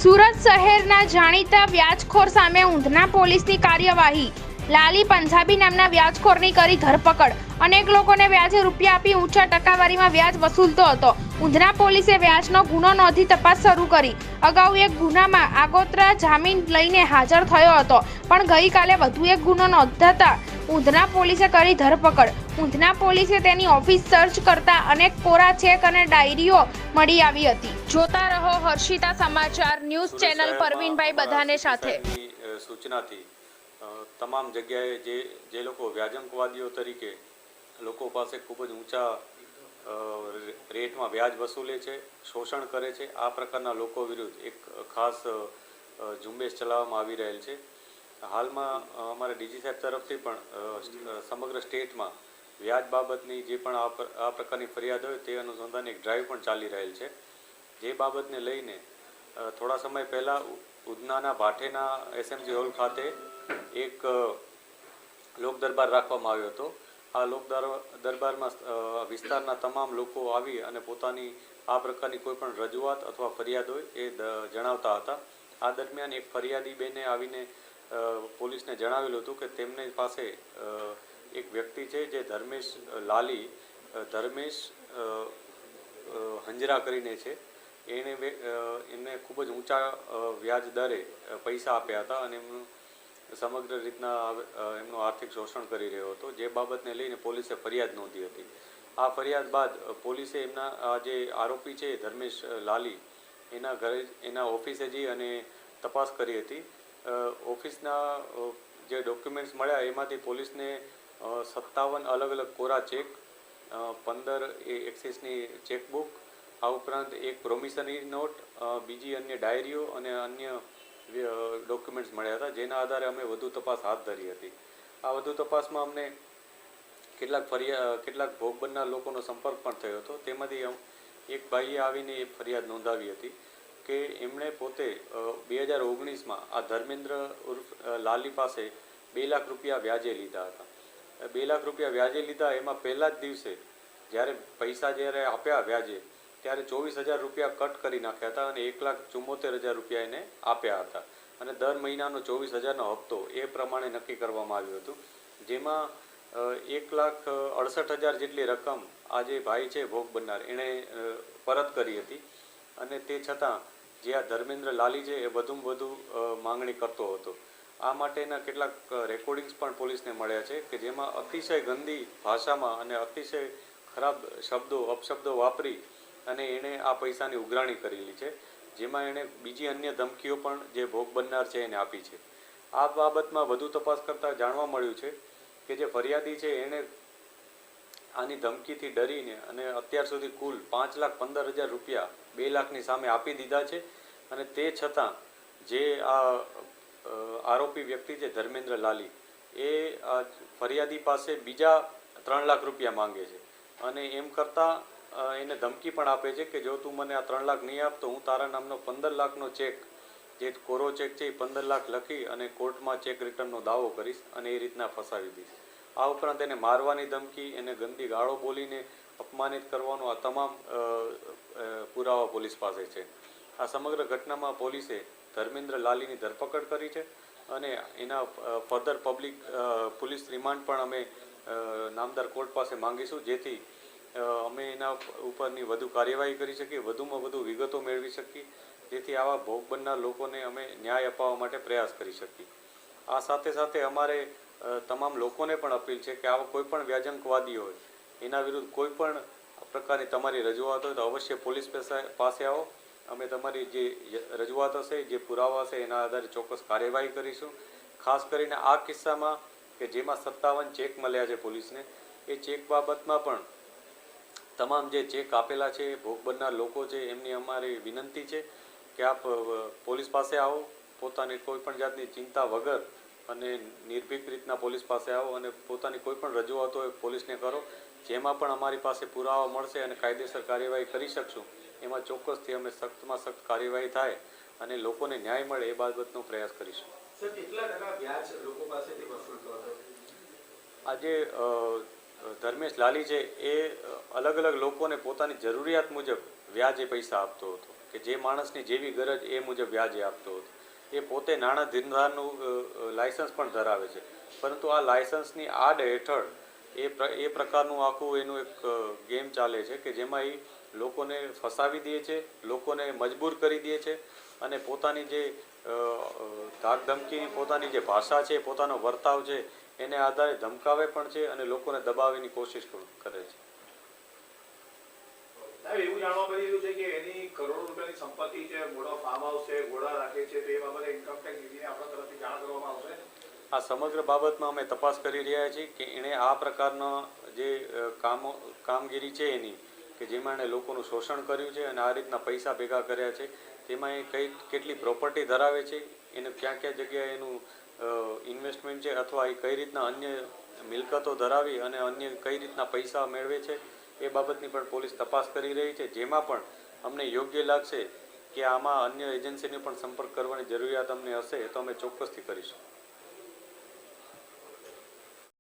સુરત શહેરના જાણીતા વ્યાજખોર સામે ઊંધના પોલીસની કાર્યવાહી। લાલી પંજાબી નામના વ્યાજખોરની કરી ધરપકડ। અનેક લોકોને વ્યાજે રૂપિયા આપી ઊંચા ટકાવારીમાં વ્યાજ વસૂલતો હતો। ઊંધના પોલીસે વ્યાજનો ગુનો નોંધી તપાસ શરૂ કરી। અગાઉ એક ગુનામાં આગોતરા જામીન લઈને હાજર થયો હતો, પણ ગઈકાલે વધુ એક ગુનો નોંધાતા ઊંધના પોલીસે કરી ધરપકડ। ઊંધના પોલીસે તેની ઓફિસ સર્ચ કરતા અનેક કોરા ચેક અને ડાયરીઓ મળી આવી હતી। જોતા રહો હર્ષિતા સમાચાર ન્યૂઝ ચેનલ પરવીનભાઈ બધાને સાથે। સૂચનાથી તમામ જગ્યાએ જે લોકો વ્યાજંકવાદીઓ તરીકે લોકો પાસે ખૂબ જ ઊંચા રેટમાં વ્યાજ વસૂલે છે, શોષણ કરે છે, આ પ્રકારના લોકો વિરુદ્ધ એક ખાસ ઝુંબેશ ચલાવવામાં આવી રહેલ છે। હાલમાં અમારા ડીજી સાહેબ તરફથી પણ સમગ્ર સ્ટેટમાં વ્યાજ બાબતની જે પણ આ પ્રકારની ફરિયાદ હોય તે અનુસંધાને એક ડ્રાઈવ પણ ચાલી રહેલ છે। જે બાબતને લઈને થોડા સમય પહેલાં ઉધનાના ભાઠેના એસએમજી હોલ ખાતે એક લોક દરબાર રાખવામાં આવ્યો હતો। આ લોક દરબારમાં વિસ્તારના તમામ લોકો આવી અને પોતાની આ પ્રકારની કોઈ પણ રજૂઆત અથવા ફરિયાદ હોય એ જણાવતા હતા। આ દરમિયાન એક ફરિયાદી બેને આવીને પોલીસને જણાવેલું હતું કે તેમની પાસે એક વ્યક્તિ છે જે ધર્મેશ લાલી હંજરા કરીને છે, એમને ખૂબ જ ઊંચા વ્યાજ દરે પૈસા આપ્યા હતા અને એમનું સમગ્ર રીતના એમનું આર્થિક શોષણ કરી રહ્યો હતો, જે બાબતને લઈને પોલીસે ફરિયાદ નોંધી હતી। આ ફરિયાદ બાદ પોલીસે એમના આ જે આરોપી છે ધર્મેશ લાલી એના ઘરે એના ઓફિસે જઈ અને તપાસ કરી હતી। ઓફિસના જે ડોક્યુમેન્ટ્સ મળ્યા એમાંથી પોલીસને 57 અલગ અલગ કોરા ચેક, 15 એક્સિસની ચેકબુક, આ ઉપરાંત એક પ્રોમિસનરી નોટ, બીજી અન્ય ડાયરીઓ અને અન્ય ડોક્યુમેન્ટ્સ મળ્યા હતા, જેના આધારે અમે વધુ તપાસ હાથ ધરી હતી। આ વધુ તપાસમાં અમને કેટલાક ભોગ બનનાર લોકોનો સંપર્ક પણ થયો હતો। તેમાંથી એક ભાઈએ આવીને એ ફરિયાદ નોંધાવી હતી કે એમણે પોતે 2019માં આ ધર્મેન્દ્ર ઉર્ફ લાલી પાસે 2 લાખ રૂપિયા વ્યાજે લીધા હતા। 2 લાખ રૂપિયા વ્યાજે લીધા, એમાં પહેલા જ દિવસે જ્યારે પૈસા આપ્યા વ્યાજે ત્યારે 24,000 રૂપિયા કટ કરી નાખ્યા હતા અને 1,74,000 રૂપિયા એને આપ્યા હતા અને દર મહિનાનો 24,000નો હપ્તો એ પ્રમાણે નક્કી કરવામાં આવ્યું હતું, જેમાં 1,68,000 જેટલી રકમ આ જે ભાઈ છે ભોગ બનનાર એણે પરત કરી હતી અને તે છતાં જે આ ધર્મેન્દ્ર લાલી છે એ વધુમાં વધુ માંગણી કરતો હતો। આ માટેના કેટલાક રેકોર્ડિંગ્સ પણ પોલીસને મળ્યા છે કે જેમાં અતિશય ગંદી ભાષામાં અને અતિશય ખરાબ અપશબ્દો વાપરી અને એણે આ પૈસાની ઉઘરાણી કરેલી છે, જેમાં એણે બીજી અન્ય ધમકીઓ પણ જે ભોગ બનનાર છે એને આપી છે। આ બાબતમાં વધુ તપાસ કરતાં જાણવા મળ્યું છે કે જે ફરિયાદી છે એણે આની ધમકીથી ડરીને અને અત્યાર સુધી કુલ 5,15,000 રૂપિયા 2 લાખની સામે આપી દીધા છે અને તે છતાં જે આ આરોપી વ્યક્તિ છે ધર્મેન્દ્ર લાલી એ ફરિયાદી પાસે બીજા 3 લાખ રૂપિયા માંગે છે અને એમ કરતાં એને ધમકી પણ આપે છે કે જો તું મને આ 3 લાખ નહીં આપ તો હું તારા નામનો 15 લાખનો ચેક, જે કોરો ચેક છે એ 15 લાખ લખી અને કોર્ટમાં ચેક રિટર્નનો દાવો કરીશ અને એ રીતના ફસાવી દઈશ। આ ઉપરાંત એને મારવાની ધમકી, એને ગંદી ગાળો બોલીને અપમાનિત કરવાનો આ તમામ પુરાવા પોલીસ પાસે છે। આ સમગ્ર ઘટનામાં પોલીસે ધર્મેન્દ્ર લાલીની ધરપકડ કરી છે અને એના ફર્ધર પોલીસ રિમાન્ડ પણ અમે નામદાર કોર્ટ પાસે માંગીશું, જેથી અમે એના ઉપરની વધુ કાર્યવાહી કરી શકીએ, વધુમાં વધુ વિગતો મેળવી શકીએ, જેથી આવા ભોગ બનનાર લોકોને અમે ન્યાય અપાવવા માટે પ્રયાસ કરી શકીએ। આ સાથે સાથે અમારે તમામ લોકોને પણ અપીલ છે કે આવા કોઈ પણ વ્યાજંકવાદી હોય એના વિરુદ્ધ કોઈ પણ પ્રકારની તમારી રજૂઆત હોય તો અવશ્ય પોલીસ પાસે આવો। અમે તમારી જે રજૂઆત હશે, જે પુરાવા હશે એના આધારે ચોક્કસ કાર્યવાહી કરીશું। ખાસ કરીને આ કિસ્સામાં કે જેમાં 57 ચેક મળ્યા છે પોલીસને, એ ચેક બાબતમાં પણ તમામ જે ચેક આપેલા છે ભોગ બનનાર લોકો છે એમની અમારી વિનંતી છે કે આપ પોલીસ પાસે આવો, પોતાની કોઈ પણ જાતની ચિંતા વગર અને નિર્ભીક રીતના પોલીસ પાસે આવો અને પોતાની કોઈ પણ રજૂઆત હોય પોલીસને કરો, જેમાં પણ અમારી પાસે પુરાવા મળશે અને કાયદેસર કાર્યવાહી કરી શકશું, એમાં ચોક્કસથી અમે સખ્તમાં સખ્ત કાર્યવાહી થાય અને લોકોને ન્યાય મળે એ બાબતનો પ્રયાસ કરીશું। સર, કેટલા ટકા વ્યાજ લોકો પાસેથી વસૂલતો હતો? આજે ધર્મેશ લાલી છે એ અલગ અલગ લોકોને પોતાની જરૂરિયાત મુજબ વ્યાજે પૈસા આપતો હતો। કે જે માણસની જેવી ગરજ એ મુજબ વ્યાજે આપતો હતો। એ પોતે નાણાં ધીરધારનું લાયસન્સ પણ ધરાવે છે, પરંતુ આ લાયસન્સની આડ હેઠળ એ પ્રકારનું આખું એનું એક ગેમ ચાલે છે કે જેમાં એ લોકોને ફસાવી દે છે, લોકોને મજબૂર કરી દે છે અને પોતાની જે ધાક ધમકીની પોતાની જે ભાષા છે, પોતાનો વર્તાવ છે, એને આધારે ધમકાવે પણ છે અને લોકોને દબાવવાની કોશિશ પણ કરે છે। સાહેબ, એવું જાણવા મળી રહ્યું છે કે એની કરોડો રૂપિયાની સંપત્તિ છે, મોટો ફાર્મ હાઉસ છે, ઘોડા રાખે છે, તો એ બાબતે ઇન્કમટેક્સ ડીજીને આપણા તરફથી જાણ કરવામાં આવશે। આ સમગ્ર બાબતમાં અમે તપાસ કરી રહ્યા છીએ કે એણે આ પ્રકારના જે કામગીરી છે એની કે જેમાં એણે લોકોનું શોષણ કર્યું છે અને આ રીતના પૈસા ભેગા કર્યા છે, તેમાં એ કેટલી પ્રોપર્ટી ધરાવે છે, એને ક્યાં ક્યાં જગ્યાએ એનું ઇન્વેસ્ટમેન્ટ છે અથવા એ કઈ રીતના અન્ય મિલકતો ધરાવી અને અન્ય કઈ રીતના પૈસા મેળવે છે એ બાબતની પણ પોલીસ તપાસ કરી રહી છે। જેમાં પણ અમને યોગ્ય લાગશે કે આમાં અન્ય એજન્સીને પણ સંપર્ક કરવાની જરૂરિયાત અમને હશે તો અમે ચોક્કસથી કરીશું।